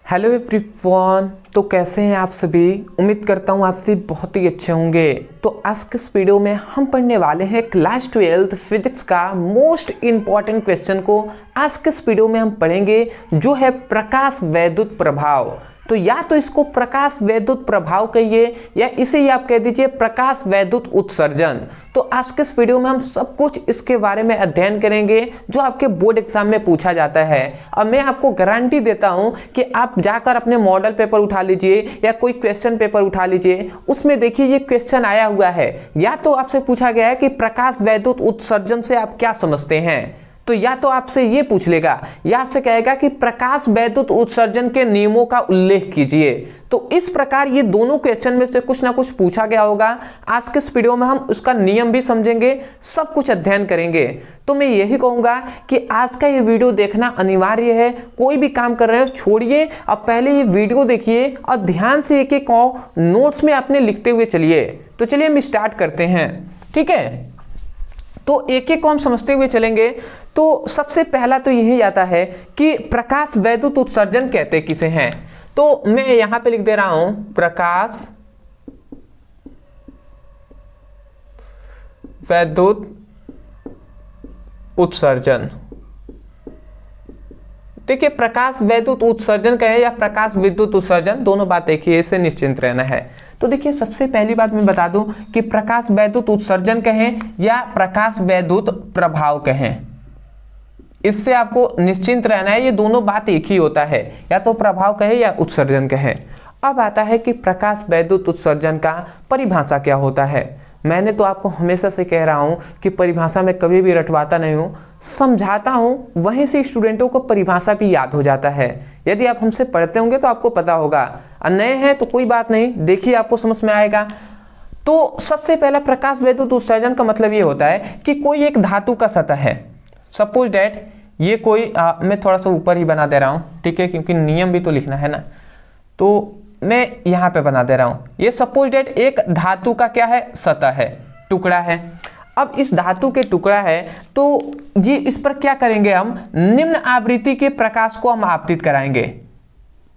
Hello everyone. तो कैसे हैं आप सभी। उम्मीद करता हूँ आप सभी बहुत ही अच्छे होंगे। तो आज के इस वीडियो में हम पढ़ने वाले हैं क्लास 12 फिजिक्स का मोस्ट इम्पॉर्टेंट क्वेश्चन को। आज के इस वीडियो में हम पढ़ेंगे जो है प्रकाश वैद्युत प्रभाव। तो या तो इसको प्रकाश वैद्युत प्रभाव कहिए या इसे ही आप कह दीजिए प्रकाश वैद्युत उत्सर्जन। तो आज के इस वीडियो में हम सब कुछ इसके बारे में अध्ययन करेंगे जो आपके बोर्ड एग्जाम में पूछा जाता है। और मैं आपको गारंटी देता हूं कि आप जाकर अपने मॉडल पेपर उठा लीजिए या कोई क्वेश्चन पेपर उठा लीजिए, उसमें देखिए ये क्वेश्चन आया हुआ है। या तो आपसे पूछा गया है कि प्रकाश वैद्युत उत्सर्जन से आप क्या समझते हैं, तो या तो आपसे ये पूछ लेगा या आपसे कहेगा कि प्रकाश वैद्युत उत्सर्जन के नियमों का उल्लेख कीजिए। तो इस प्रकार ये दोनों क्वेश्चन में से कुछ ना कुछ पूछा गया होगा। आज के इस वीडियो में हम उसका नियम भी समझेंगे, सब कुछ अध्ययन करेंगे। तो मैं यही कहूंगा कि आज का ये वीडियो देखना अनिवार्य है। कोई भी काम कर रहे हो छोड़िए, अब पहले ये वीडियो देखिए और ध्यान से एक एक नोट्स में अपने लिखते हुए चलिए। तो चलिए हम स्टार्ट करते हैं, ठीक है। तो एक एक को हम समझते हुए चलेंगे। तो सबसे पहला तो यही आता है कि प्रकाश वैद्युत उत्सर्जन कहते किसे हैं। तो मैं यहां पे लिख दे रहा हूं प्रकाश वैद्युत उत्सर्जन। देखिए प्रकाश वैद्युत उत्सर्जन कहे या प्रकाश विद्युत उत्सर्जन, दोनों बात एक ही है, इससे निश्चिंत रहना है। तो देखिए सबसे पहली बात मैं बता दूं कि प्रकाश वैद्युत उत्सर्जन कहें या प्रकाश वैद्युत प्रभाव कहें, इससे आपको निश्चिंत रहना है। ये दोनों बात एक ही होता है, या तो प्रभाव कहे या उत्सर्जन कहे। अब आता है कि प्रकाश वैद्युत उत्सर्जन का परिभाषा क्या होता है। मैंने तो आपको हमेशा से कह रहा हूं कि परिभाषा में कभी भी रटवाता नहीं हूं, समझाता हूं, वहीं से स्टूडेंटों को परिभाषा भी याद हो जाता है। यदि आप हमसे पढ़ते होंगे तो आपको पता होगा, और नए हैं तो कोई बात नहीं, देखिए आपको समझ में आएगा। तो सबसे पहला प्रकाश वैद्युत उत्सर्जन का मतलब ये होता है कि कोई एक धातु का सतह है। सपोज डैट ये कोई मैं थोड़ा सा ऊपर ही बना दे रहा हूं, ठीक है, क्योंकि नियम भी तो लिखना है ना। तो मैं यहां पे बना दे रहा हूं, ये सपोज डेट एक धातु का क्या है, सतह है, टुकड़ा है। अब इस धातु के टुकड़ा है तो ये इस पर क्या करेंगे, हम निम्न आवृत्ति के प्रकाश को हम आपतित कराएंगे,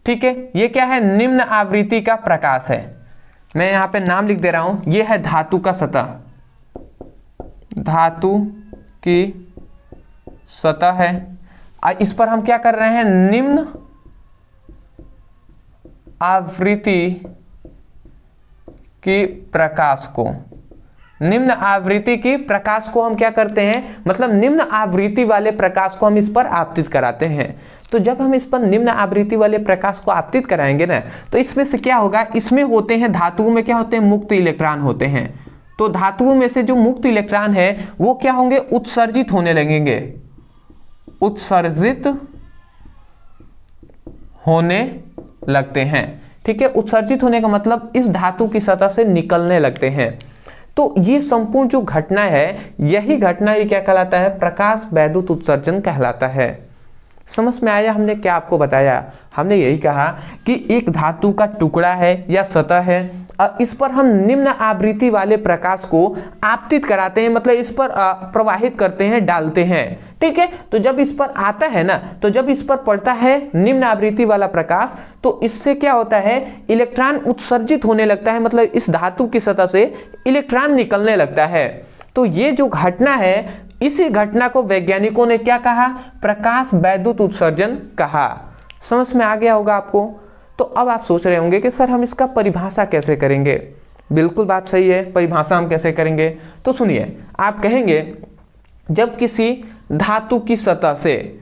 ठीक है। ये क्या है, निम्न आवृत्ति का प्रकाश है। मैं यहां पे नाम लिख दे रहा हूं, ये है धातु का सतह, धातु की सतह है। इस पर हम क्या कर रहे हैं, निम्न आवृत्ति की प्रकाश को, निम्न आवृत्ति की प्रकाश को हम क्या करते हैं, मतलब निम्न आवृत्ति वाले प्रकाश को हम इस पर आपतित कराते हैं। तो जब हम इस पर निम्न आवृत्ति वाले प्रकाश को आपतित कराएंगे ना, तो इसमें से क्या होगा, इसमें होते हैं धातुओं में क्या होते हैं, मुक्त इलेक्ट्रॉन होते हैं। तो धातुओं में से जो मुक्त इलेक्ट्रॉन है वो क्या होंगे, उत्सर्जित होने लगेंगे, उत्सर्जित होने लगते हैं, ठीक है। उत्सर्जित होने का मतलब इस धातु की सतह से निकलने लगते हैं। तो ये संपूर्ण जो घटना है, यही घटना ये क्या कहलाता है, प्रकाश वैद्युत उत्सर्जन कहलाता है। समझ में आया हमने क्या आपको बताया। हमने यही कहा कि एक धातु का टुकड़ा है या सतह है, और इस पर हम निम्न आवृत्ति वाले प्रकाश को आपतित कराते हैं, मतलब इस पर प्रवाहित करते हैं, डालते हैं, ठीक है। तो जब इस पर आता है ना, तो जब इस पर पड़ता है निम्न आवृत्ति वाला प्रकाश, तो इससे क्या होता है, इलेक्ट्रॉन उत्सर्जित होने लगता है, मतलब इस धातु की सतह से इलेक्ट्रॉन निकलने लगता है। तो ये जो घटना है, इसी घटना को वैज्ञानिकों ने क्या कहा, प्रकाश वैद्युत उत्सर्जन कहा। समझ में आ गया होगा आपको। तो अब आप सोच रहे होंगे कि सर हम इसका परिभाषा कैसे करेंगे। बिल्कुल बात सही है, परिभाषा हम कैसे करेंगे। तो सुनिए, आप कहेंगे जब किसी धातु की सतह से,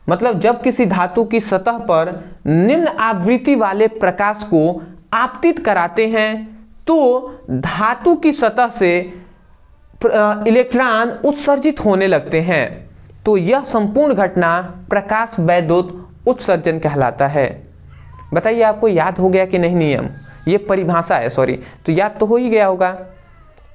मतलब जब किसी धातु की सतह पर निम्न आवृत्ति वाले प्रकाश को आपतित कराते हैं, तो धातु की सतह से इलेक्ट्रॉन उत्सर्जित होने लगते हैं। तो यह संपूर्ण घटना प्रकाश वैद्युत उत्सर्जन कहलाता है। बताइए आपको याद हो गया कि नहीं नियम, ये परिभाषा है, सॉरी, तो याद तो हो ही गया होगा।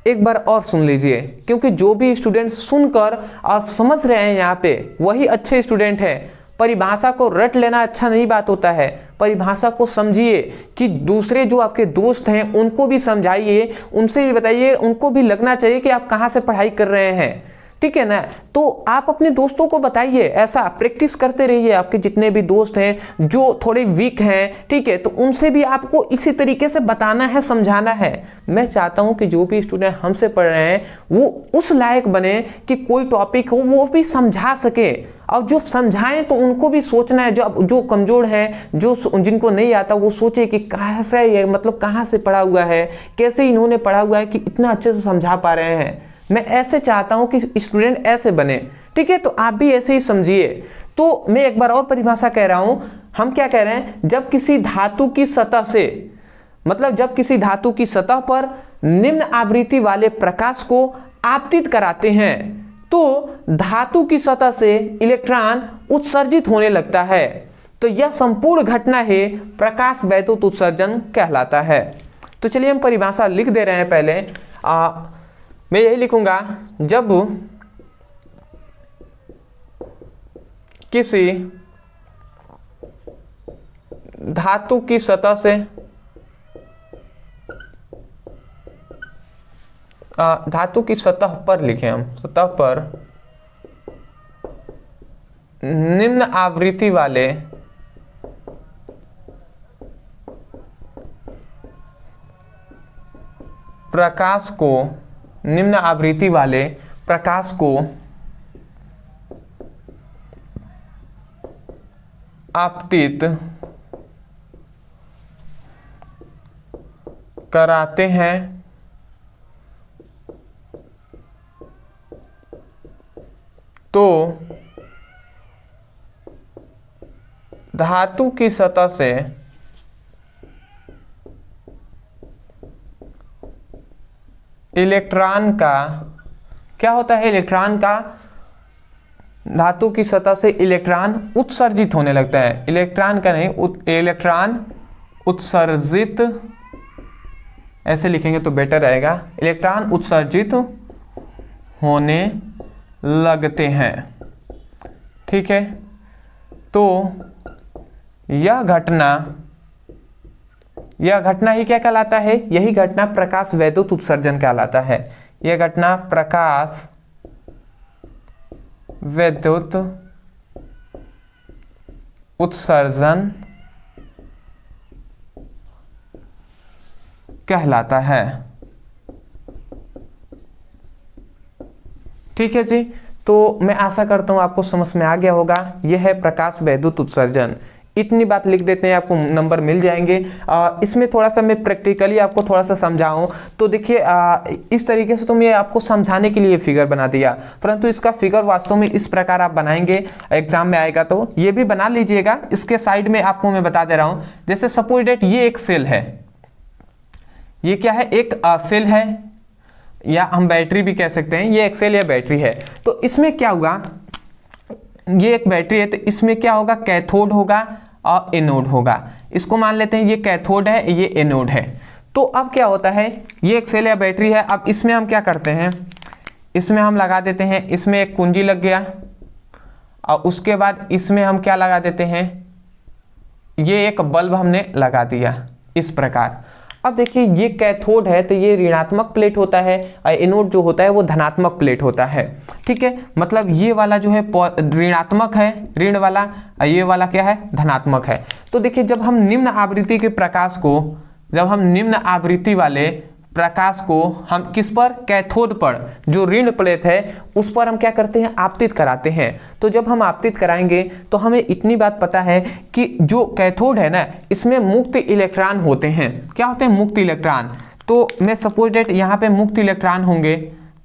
एक बार और सुन लीजिए, क्योंकि जो भी स्टूडेंट सुनकर और समझ रहे हैं यहाँ पे वही अच्छे स्टूडेंट हैं। परिभाषा को रट लेना अच्छा नहीं बात होता है, परिभाषा को समझिए कि दूसरे जो आपके दोस्त हैं उनको भी समझाइए, उनसे भी बताइए, उनको भी लगना चाहिए कि आप कहाँ से पढ़ाई कर रहे हैं। ठीक है ना। तो आप अपने दोस्तों को बताइए, ऐसा प्रैक्टिस करते रहिए। आपके जितने भी दोस्त हैं जो थोड़े वीक हैं, ठीक है, तो उनसे भी आपको इसी तरीके से बताना है, समझाना है। मैं चाहता हूं कि जो भी स्टूडेंट हमसे पढ़ रहे हैं वो उस लायक बने कि कोई टॉपिक हो वो भी समझा सके, और जो समझाएं तो उनको भी सोचना है, जो कमजोर हैं, जो जिनको नहीं आता वो सोचे कि कहाँ से ये, मतलब कहाँ से पढ़ा हुआ है, कैसे इन्होंने पढ़ा हुआ है कि इतना अच्छे से समझा पा रहे हैं। मैं ऐसे चाहता हूं कि स्टूडेंट ऐसे बने, ठीक है। तो आप भी ऐसे ही समझिए। तो मैं एक बार और परिभाषा कह रहा हूं, हम क्या कह रहे हैं, जब किसी धातु की सतह से, मतलब जब किसी धातु की सतह पर निम्न आवृत्ति वाले प्रकाश को आपतित कराते हैं तो धातु की सतह से इलेक्ट्रॉन उत्सर्जित होने लगता है। तो यह संपूर्ण घटना है प्रकाश वैद्युत उत्सर्जन कहलाता है। तो चलिए हम परिभाषा लिख दे रहे हैं। पहले मैं यही लिखूंगा, जब किसी धातु की सतह से धातु की सतह पर लिखें हम, सतह पर निम्न आवृत्ति वाले प्रकाश को, निम्न आवृत्ति वाले प्रकाश को आपतित कराते हैं तो धातु की सतह से इलेक्ट्रॉन का क्या होता है, इलेक्ट्रॉन का, धातु की सतह से इलेक्ट्रॉन उत्सर्जित होने लगता है। इलेक्ट्रॉन का नहीं, इलेक्ट्रॉन उत्सर्जित, ऐसे लिखेंगे तो बेटर रहेगा। इलेक्ट्रॉन उत्सर्जित होने लगते हैं, ठीक है। तो यह घटना ही क्या कहलाता है, यही घटना प्रकाश वैद्युत उत्सर्जन कहलाता है। यह घटना प्रकाश वैद्युत उत्सर्जन कहलाता है, ठीक है जी। तो मैं आशा करता हूं आपको समझ में आ गया होगा। यह है प्रकाश वैद्युत उत्सर्जन। इतनी बात लिख देते हैं, आपको नंबर मिल जाएंगे। इसमें थोड़ा सा मैं प्रैक्टिकली आपको थोड़ा सा समझाऊं तो देखिए, इस तरीके से तो मैं आपको समझाने के लिए फिगर बना दिया, परंतु इसका फिगर वास्तव में इस प्रकार आप बनाएंगे, एग्जाम में आएगा तो ये भी बना लीजिएगा। इसके साइड में आपको मैं बता दे रहा हूं, जैसे सपोज डेट ये एक सेल है, ये क्या है, एक सेल है, या हम बैटरी भी कह सकते हैं, ये एक सेल या बैटरी है। तो इसमें क्या होगा, ये एक बैटरी है, तो इसमें क्या होगा, कैथोड होगा और एनोड होगा। इसको मान लेते हैं ये कैथोड है, ये एनोड है। तो अब क्या होता है, ये एक सेल या बैटरी है। अब इसमें हम क्या करते हैं, इसमें हम लगा देते हैं, इसमें एक कुंजी लग गया, और उसके बाद इसमें हम क्या लगा देते हैं, ये एक बल्ब हमने लगा दिया इस प्रकार। अब देखिए ये कैथोड है तो ये ऋणात्मक प्लेट होता है, और एनोड जो होता है वो धनात्मक प्लेट होता है, ठीक है। मतलब ये वाला जो है ऋणात्मक है, ऋण वाला, और ये वाला क्या है, धनात्मक है। तो देखिए जब हम निम्न आवृत्ति के प्रकाश को, जब हम निम्न आवृत्ति वाले प्रकाश को हम किस पर, कैथोड पर, जो ऋण प्लेट है उस पर हम क्या करते हैं, आपतित कराते हैं। तो जब हम आपतित कराएंगे तो हमें इतनी बात पता है कि जो कैथोड है ना, इसमें मुक्त इलेक्ट्रॉन होते हैं। क्या होते हैं, मुक्त इलेक्ट्रॉन। तो मैं सपोज डेट यहाँ पे मुक्त इलेक्ट्रॉन होंगे,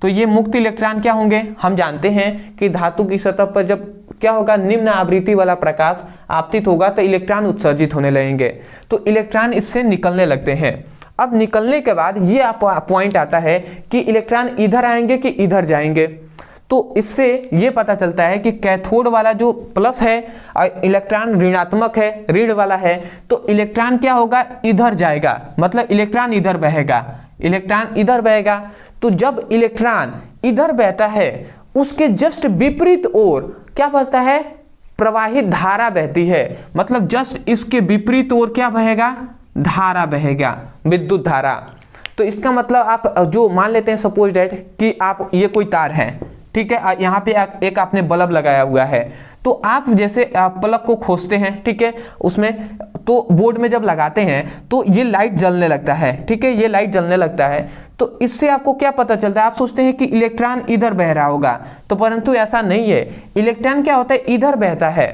तो ये मुक्त इलेक्ट्रॉन क्या होंगे, हम जानते हैं कि धातु की सतह पर जब क्या होगा, निम्न आवृत्ति वाला प्रकाश आपतित होगा तो इलेक्ट्रॉन उत्सर्जित होने लगेंगे, तो इलेक्ट्रॉन इससे निकलने लगते हैं। अब निकलने के बाद ये पॉइंट आता है कि इलेक्ट्रॉन इधर आएंगे कि इधर जाएंगे। तो इससे ये पता चलता है कि कैथोड वाला जो प्लस है और इलेक्ट्रॉन ऋणात्मक है, ऋण वाला है, तो इलेक्ट्रॉन क्या होगा, इधर जाएगा, मतलब इलेक्ट्रॉन इधर बहेगा, इलेक्ट्रॉन इधर बहेगा। तो जब इलेक्ट्रॉन इधर बहता है उसके जस्ट विपरीत ओर क्या बहता है, प्रवाहित धारा बहती है। मतलब जस्ट इसके विपरीत ओर क्या बहेगा, धारा बहेगा, विद्युत धारा। तो इसका मतलब आप जो मान लेते हैं सपोज डेट कि आप ये कोई तार है, ठीक है, यहाँ पे एक आपने बल्ब लगाया हुआ है, तो आप जैसे बल्ब को खोजते हैं, ठीक है, उसमें तो बोर्ड में जब लगाते हैं तो ये लाइट जलने लगता है, ठीक है, ये लाइट जलने लगता है। तो इससे आपको क्या पता चलता है? आप सोचते हैं कि इलेक्ट्रॉन इधर बह रहा होगा, तो परंतु ऐसा नहीं है। इलेक्ट्रॉन क्या होता है? इधर बहता है,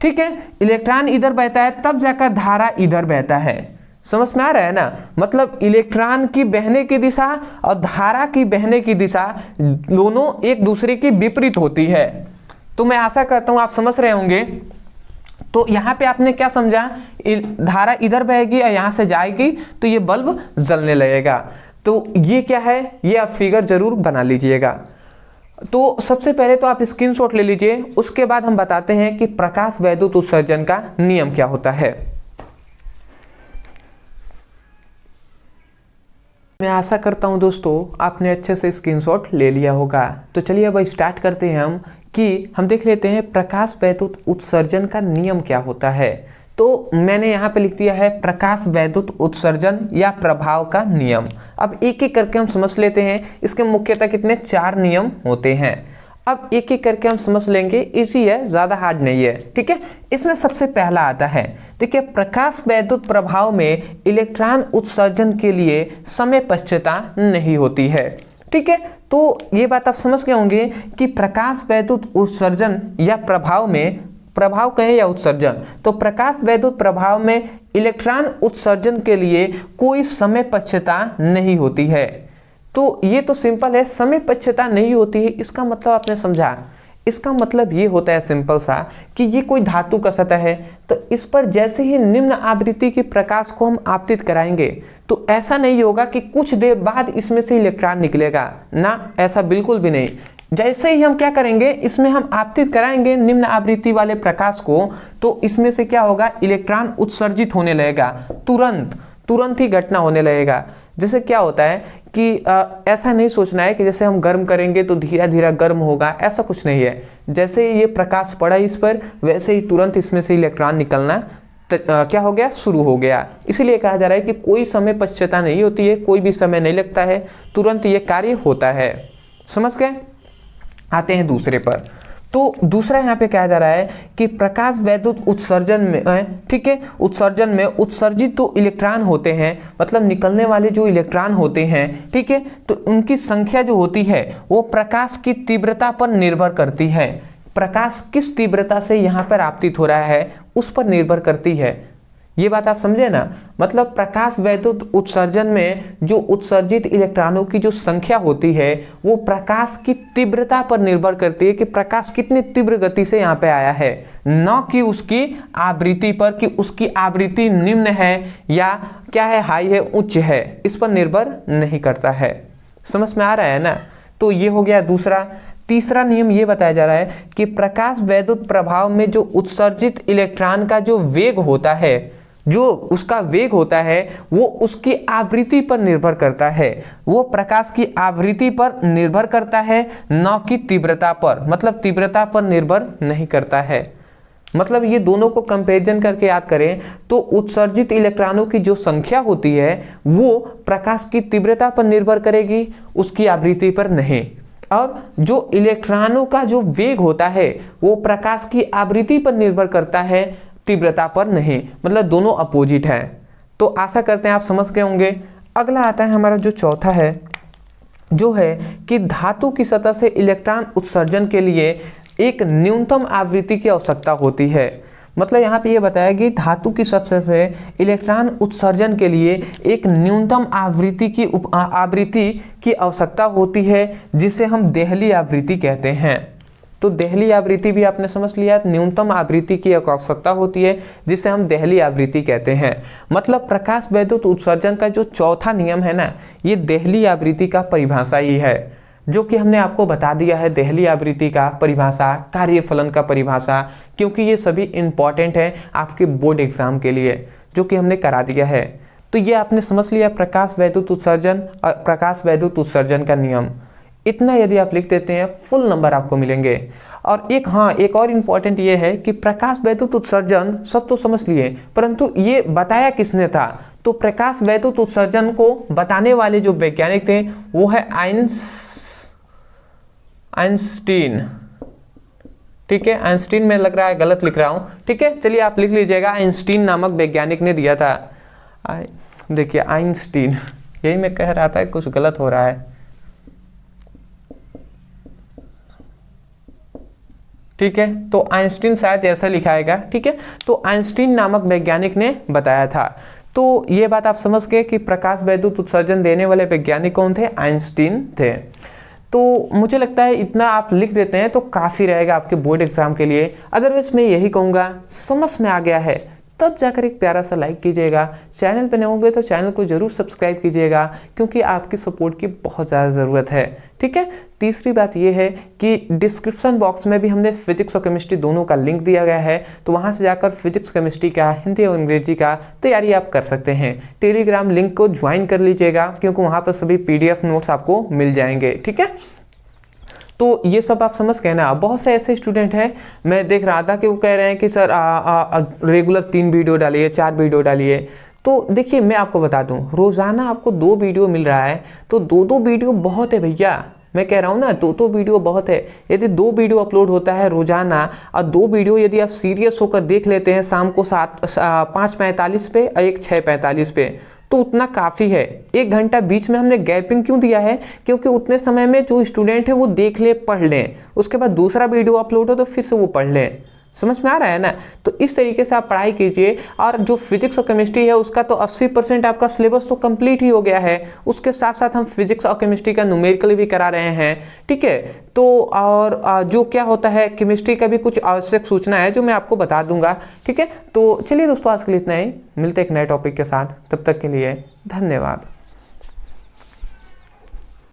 ठीक है, इलेक्ट्रॉन इधर बहता है, तब जाकर धारा इधर बहता है। समझ में आ रहा है ना? मतलब इलेक्ट्रॉन की बहने की दिशा और धारा की बहने की दिशा दोनों एक दूसरे की विपरीत होती है। तो मैं आशा करता हूं आप समझ रहे होंगे। तो यहाँ पे आपने क्या समझा? धारा इधर बहेगी और यहाँ से जाएगी तो ये बल्ब जलने लगेगा। तो ये क्या है? ये आप फिगर जरूर बना लीजिएगा। तो सबसे पहले तो आप स्क्रीनशॉट ले लीजिए, उसके बाद हम बताते हैं कि प्रकाश वैद्युत उत्सर्जन का नियम क्या होता है। मैं आशा करता हूं दोस्तों आपने अच्छे से स्क्रीनशॉट ले लिया होगा। तो चलिए अब स्टार्ट करते हैं हम देख लेते हैं प्रकाश वैद्युत उत्सर्जन का नियम क्या होता है। तो मैंने यहाँ पे लिख दिया है प्रकाश वैद्युत उत्सर्जन या प्रभाव का नियम। अब एक एक करके हम समझ लेते हैं। इसके मुख्यतः कितने? 4 नियम होते हैं। अब एक एक करके हम समझ लेंगे, इजी है, ज़्यादा हार्ड नहीं है, ठीक है। इसमें सबसे पहला आता है, देखिए, प्रकाश वैद्युत प्रभाव में इलेक्ट्रॉन उत्सर्जन के लिए समय पश्चता नहीं होती है, ठीक है। तो ये बात आप समझ गए होंगे कि प्रकाश वैद्युत उत्सर्जन या प्रभाव में, प्रभाव कहें या उत्सर्जन, तो प्रकाश वैद्युत प्रभाव में इलेक्ट्रॉन उत्सर्जन के लिए कोई समय पश्चता नहीं होती है। तो ये तो सिंपल है, समय पश्चता नहीं होती है। इसका मतलब आपने समझा? इसका मतलब ये होता है सिंपल सा कि ये कोई धातु का सतह है, तो इस पर जैसे ही निम्न आवृत्ति के प्रकाश को हम आपतित कराएंगे तो ऐसा नहीं होगा कि कुछ देर बाद इसमें से इलेक्ट्रॉन निकलेगा ना, ऐसा बिल्कुल भी नहीं। जैसे ही हम क्या करेंगे, इसमें हम आपतित कराएंगे निम्न आवृत्ति वाले प्रकाश को, तो इसमें से क्या होगा? इलेक्ट्रॉन उत्सर्जित होने लगेगा, तुरंत ही घटना होने लगेगा। जैसे क्या होता है कि ऐसा नहीं सोचना है कि जैसे हम गर्म करेंगे तो धीरे धीरे गर्म होगा, ऐसा कुछ नहीं है। जैसे ये प्रकाश पड़ा इस पर, वैसे ही तुरंत इसमें से इलेक्ट्रॉन निकलना क्या हो गया? शुरू हो गया। इसीलिए कहा जा रहा है कि कोई समय पश्चता नहीं होती है, कोई भी समय नहीं लगता है, तुरंत ये कार्य होता है। समझ गए? आते हैं दूसरे पर। तो दूसरा यहाँ पे कहा जा रहा है कि प्रकाश वैद्युत उत्सर्जन में, ठीक है, उत्सर्जन में उत्सर्जित तो इलेक्ट्रॉन होते हैं, मतलब निकलने वाले जो इलेक्ट्रॉन होते हैं, ठीक है, तो उनकी संख्या जो होती है वो प्रकाश की तीव्रता पर निर्भर करती है। प्रकाश किस तीव्रता से यहाँ पर आपतित हो रहा है उस पर निर्भर करती है। ये बात आप समझे ना? मतलब प्रकाश वैद्युत उत्सर्जन में जो उत्सर्जित इलेक्ट्रॉनों की जो संख्या होती है वो प्रकाश की तीव्रता पर निर्भर करती है कि प्रकाश कितनी तीव्र गति से यहाँ पे आया है, न कि उसकी आवृत्ति पर, कि उसकी आवृत्ति निम्न है या क्या है, हाई है, उच्च है, इस पर निर्भर नहीं करता है। समझ में आ रहा है ना? तो ये हो गया दूसरा। तीसरा नियम ये बताया जा रहा है कि प्रकाश वैद्युत प्रभाव में जो उत्सर्जित इलेक्ट्रॉन का जो वेग होता है, जो उसका वेग होता है वो उसकी आवृत्ति पर निर्भर करता है, वो प्रकाश की आवृत्ति पर निर्भर करता है, न कि तीव्रता पर। मतलब तीव्रता पर निर्भर नहीं करता है। मतलब ये दोनों को कंपैरिजन करके याद करें तो उत्सर्जित इलेक्ट्रॉनों की जो संख्या होती है वो प्रकाश की तीव्रता पर निर्भर करेगी, उसकी आवृत्ति पर नहीं। और जो इलेक्ट्रॉनों का जो वेग होता है वो प्रकाश की आवृत्ति पर निर्भर करता है, तीव्रता पर नहीं। मतलब दोनों अपोजिट हैं। तो आशा करते हैं आप समझ गए होंगे। अगला आता है हमारा जो चौथा है, जो है कि धातु की सतह से इलेक्ट्रॉन उत्सर्जन के लिए एक न्यूनतम आवृत्ति की आवश्यकता होती है। मतलब यहाँ पे ये बताया कि धातु की सतह से इलेक्ट्रॉन उत्सर्जन के लिए एक न्यूनतम आवृत्ति की आवश्यकता होती है, जिसे हम देहली आवृत्ति कहते हैं। तो देहली आवृत्ति भी आपने समझ लिया, न्यूनतम आवृत्ति की एक आवश्यकता होती है जिसे हम देहली आवृत्ति कहते हैं। मतलब प्रकाश वैद्युत उत्सर्जन का जो चौथा नियम है ना, ये देहली आवृत्ति का परिभाषा ही है, जो कि हमने आपको बता दिया है। देहली आवृत्ति का परिभाषा, कार्यफलन का परिभाषा, क्योंकि ये सभी इंपॉर्टेंट है आपके बोर्ड एग्जाम के लिए, जो कि हमने करा दिया है। तो ये आपने समझ लिया प्रकाश वैद्युत उत्सर्जन और प्रकाश वैद्युत उत्सर्जन का नियम। इतना यदि आप लिख देते हैं फुल नंबर आपको मिलेंगे। और एक और इम्पॉर्टेंट ये है कि प्रकाश वैद्युत उत्सर्जन सब तो समझ लिए, परंतु ये बताया किसने था? तो प्रकाश वैद्युत उत्सर्जन को बताने वाले जो वैज्ञानिक थे वो है आइंस्टीन, ठीक है, आइंस्टीन में लग रहा है गलत लिख रहा हूं, ठीक है, चलिए आप लिख लीजिएगा, आइंस्टीन नामक वैज्ञानिक ने दिया था। देखिए आइंस्टीन, यही मैं कह रहा था कुछ गलत हो रहा है, ठीक है, तो आइंस्टीन शायद ऐसा लिखाएगा, ठीक है, तो आइंस्टीन नामक वैज्ञानिक ने बताया था। तो ये बात आप समझ गए कि प्रकाश वैद्युत उत्सर्जन देने वाले वैज्ञानिक कौन थे, आइंस्टीन थे। तो मुझे लगता है इतना आप लिख देते हैं तो काफ़ी रहेगा आपके बोर्ड एग्जाम के लिए। अदरवाइज मैं यही कहूँगा, समझ में आ गया है तब जाकर एक प्यारा सा लाइक कीजिएगा, चैनल पे नए होंगे तो चैनल को जरूर सब्सक्राइब कीजिएगा, क्योंकि आपकी सपोर्ट की बहुत ज़्यादा ज़रूरत है, ठीक है। तीसरी बात ये है कि डिस्क्रिप्शन बॉक्स में भी हमने फिजिक्स और केमिस्ट्री दोनों का लिंक दिया गया है, तो वहाँ से जाकर फिजिक्स केमिस्ट्री का, हिंदी और अंग्रेजी का तैयारी आप कर सकते हैं। टेलीग्राम लिंक को ज्वाइन कर लीजिएगा, क्योंकि वहाँ पर सभी PDF नोट्स आपको मिल जाएंगे, ठीक है। तो ये सब आप समझ गए ना। बहुत से ऐसे स्टूडेंट हैं, मैं देख रहा था कि वो कह रहे हैं कि सर रेगुलर 3 वीडियो डालिए, 4 वीडियो डालिए। तो देखिए मैं आपको बता दूं, रोज़ाना आपको 2 वीडियो मिल रहा है, तो 2 वीडियो बहुत है भैया, मैं कह रहा हूँ ना, 2 वीडियो बहुत है। यदि 2 वीडियो अपलोड होता है रोजाना, और 2 वीडियो यदि आप सीरियस होकर देख लेते हैं शाम को 5:45 पे और एक 6:45 पे, तो उतना काफ़ी है। 1 घंटा बीच में हमने गैपिंग क्यों दिया है, क्योंकि उतने समय में जो स्टूडेंट है वो देख ले, पढ़ लें, उसके बाद दूसरा वीडियो अपलोड हो तो फिर से वो पढ़ लें। समझ में आ रहा है ना। तो इस तरीके से आप पढ़ाई कीजिए। और जो फिजिक्स और केमिस्ट्री है उसका तो 80% आपका सिलेबस तो कंप्लीट ही हो गया है। उसके साथ साथ हम फिजिक्स और केमिस्ट्री का न्यूमेरिकल भी करा रहे हैं, ठीक है। तो और जो क्या होता है, केमिस्ट्री का भी कुछ आवश्यक सूचना है जो मैं आपको बता दूंगा, ठीक है। तो चलिए दोस्तों, आज के लिए इतना ही, मिलते हैं एक नए टॉपिक के साथ, तब तक के लिए धन्यवाद।